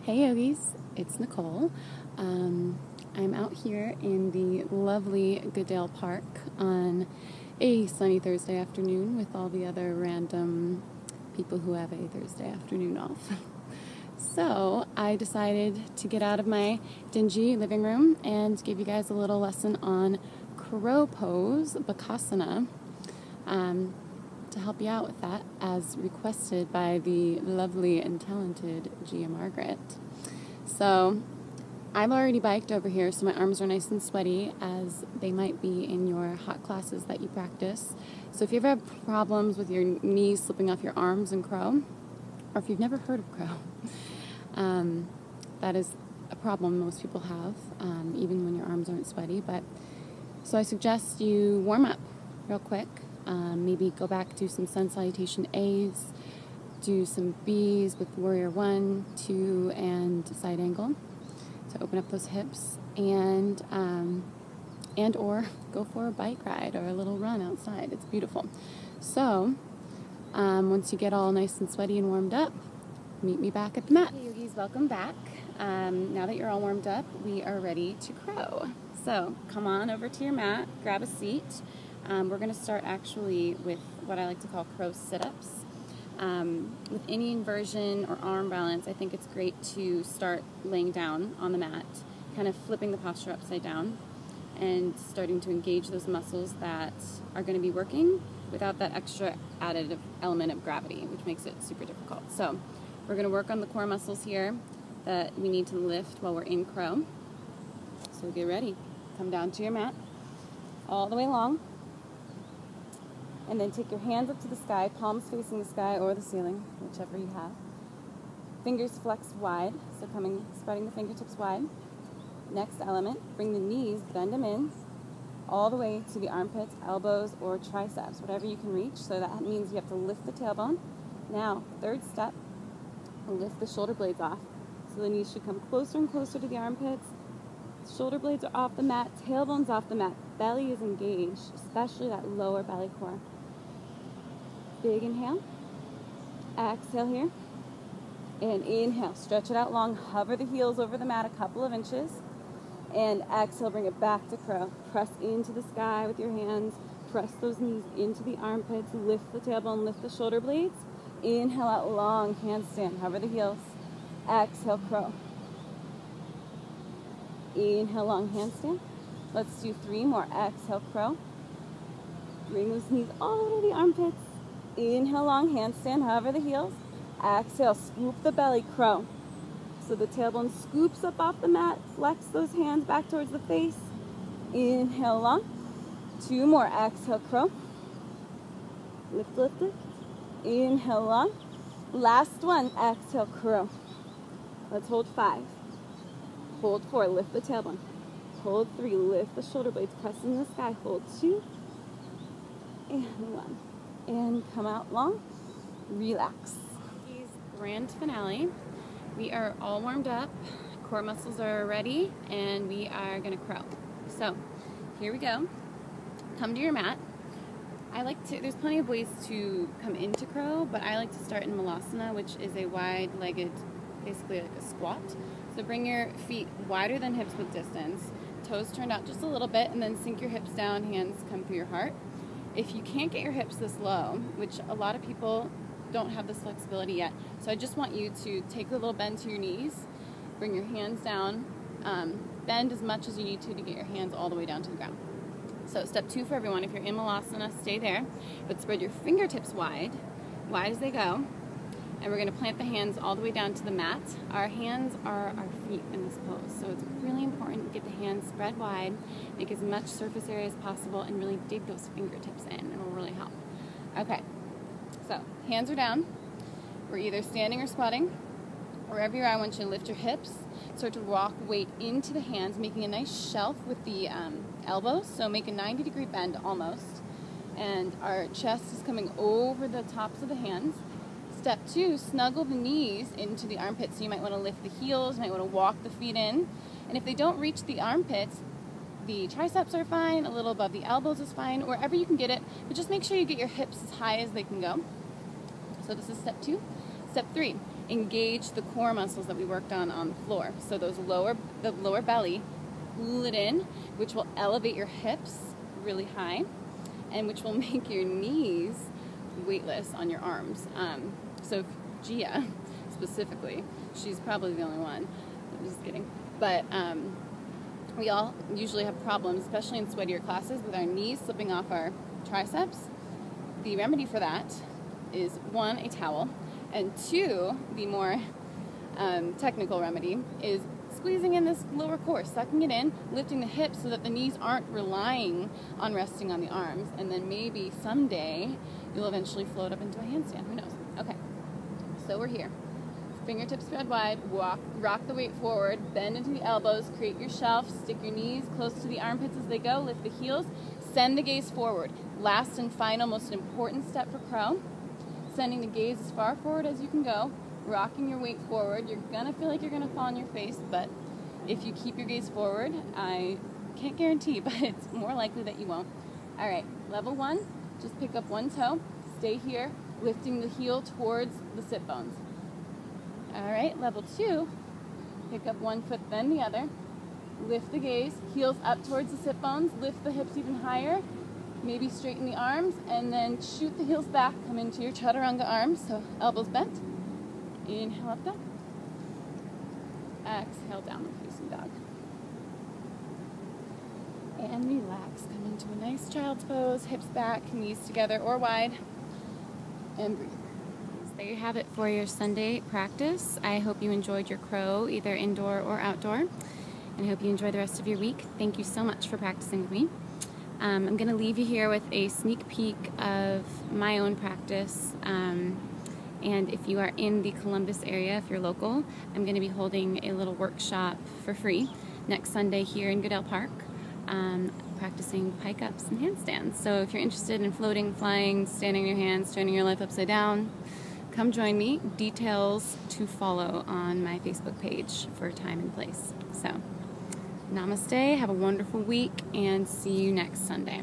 Hey yogis, it's Nicole. I'm out here in the lovely Goodale Park on a sunny Thursday afternoon with all the other random people who have a Thursday afternoon off. So I decided to get out of my dingy living room and give you guys a little lesson on crow pose, Bakasana, to help you out with that, as requested by the lovely and talented Gia Margaret. So I've already biked over here, so my arms are nice and sweaty, as they might be in your hot classes that you practice. So if you ever have problems with your knees slipping off your arms in crow, or if you've never heard of crow, that is a problem most people have, even when your arms aren't sweaty. So I suggest you warm up real quick. Maybe go back, do some sun salutation A's, do some B's with warrior 1, 2, and side angle to open up those hips, and or go for a bike ride or a little run outside. It's beautiful. So once you get all nice and sweaty and warmed up, meet me back at the mat. Hey yogis, welcome back. Now that you're all warmed up, we are ready to crow. So come on over to your mat, grab a seat. We're going to start actually with what I like to call crow sit-ups. With any inversion or arm balance, I think it's great to start laying down on the mat, kind of flipping the posture upside down and starting to engage those muscles that are going to be working without that extra added element of gravity, which makes it super difficult. So we're going to work on the core muscles here that we need to lift while we're in crow. So get ready. Come down to your mat all the way long. And then take your hands up to the sky, palms facing the sky or the ceiling, whichever you have. Fingers flexed wide, so spreading the fingertips wide. Next element, bring the knees, bend them in, all the way to the armpits, elbows, or triceps, whatever you can reach. So that means you have to lift the tailbone. Now, third step, lift the shoulder blades off. So the knees should come closer and closer to the armpits. Shoulder blades are off the mat, tailbone's off the mat, belly is engaged, especially that lower belly core. Big inhale, exhale here, and inhale, stretch it out long, hover the heels over the mat a couple of inches, and exhale, bring it back to crow. Press into the sky with your hands, press those knees into the armpits, lift the tailbone, lift the shoulder blades, inhale out long, handstand, hover the heels, exhale, crow. Inhale, long handstand. Let's do 3 more. Exhale, crow. Bring those knees all the way to the armpits. Inhale, long handstand, hover the heels. Exhale, scoop the belly, crow. So the tailbone scoops up off the mat. Flex those hands back towards the face. Inhale, long. 2 more. Exhale, crow. Lift, lift, lift. Inhale, long. Last one. Exhale, crow. Let's hold 5. Hold 4, lift the tailbone. Hold 3, lift the shoulder blades, press in the sky. Hold 2, and 1. And come out long, relax. Grand finale. We are all warmed up, core muscles are ready, and we are gonna crow. So, here we go. Come to your mat. There's plenty of ways to come into crow, but I like to start in Bakasana, which is a wide-legged, basically like a squat. So bring your feet wider than hips with distance, toes turned out just a little bit, and then sink your hips down, hands come through your heart. If you can't get your hips this low, which a lot of people don't have this flexibility yet, so I just want you to take a little bend to your knees, bring your hands down, bend as much as you need to get your hands all the way down to the ground. So step 2 for everyone, if you're in Bakasana, stay there, but spread your fingertips wide as they go. And we're going to plant the hands all the way down to the mat. Our hands are our feet in this pose, so it's really important to get the hands spread wide, make as much surface area as possible, and really dig those fingertips in. It will really help. Okay, so hands are down. We're either standing or squatting. Wherever you are, I want you to lift your hips, start to rock weight into the hands, making a nice shelf with the elbows, so make a 90-degree bend almost. And our chest is coming over the tops of the hands. Step 2, snuggle the knees into the armpits. So you might want to lift the heels, you might want to walk the feet in. And if they don't reach the armpits, the triceps are fine, a little above the elbows is fine, wherever you can get it, but just make sure you get your hips as high as they can go. So this is step 2. Step 3, engage the core muscles that we worked on the floor. So the lower belly, pull it in, which will elevate your hips really high, and which will make your knees weightless on your arms. So Gia, specifically, she's probably the only one. I'm just kidding. But we all usually have problems, especially in sweatier classes, with our knees slipping off our triceps. The remedy for that is 1, a towel, and 2, the more technical remedy is squeezing in this lower core, sucking it in, lifting the hips so that the knees aren't relying on resting on the arms, and then maybe someday you'll eventually float up into a handstand. Who knows? Okay, so we're here. Fingertips spread wide, rock the weight forward, bend into the elbows, create your shelf, stick your knees close to the armpits as they go, lift the heels, send the gaze forward. Last and final, most important step for crow, sending the gaze as far forward as you can go, rocking your weight forward. You're gonna feel like you're gonna fall on your face, but if you keep your gaze forward, I can't guarantee, but it's more likely that you won't. All right, level 1, just pick up one toe, stay here, lifting the heel towards the sit bones. All right, level 2, pick up one foot, then the other, lift the gaze, heels up towards the sit bones, lift the hips even higher, maybe straighten the arms, and then shoot the heels back, come into your chaturanga arms, so elbows bent. Inhale, up dog. Exhale, downward facing dog. And relax, come into a nice child's pose, hips back, knees together or wide, and breathe. There you have it for your Sunday practice. I hope you enjoyed your crow, either indoor or outdoor, and I hope you enjoy the rest of your week. Thank you so much for practicing with me. I'm going to leave you here with a sneak peek of my own practice, and if you are in the Columbus area, if you're local, I'm going to be holding a little workshop for free next Sunday here in Goodell Park, practicing pike ups and handstands. So if you're interested in floating, flying, standing on your hands, turning your life upside down, come join me. Details to follow on my Facebook page for time and place. So, namaste, have a wonderful week, and see you next Sunday.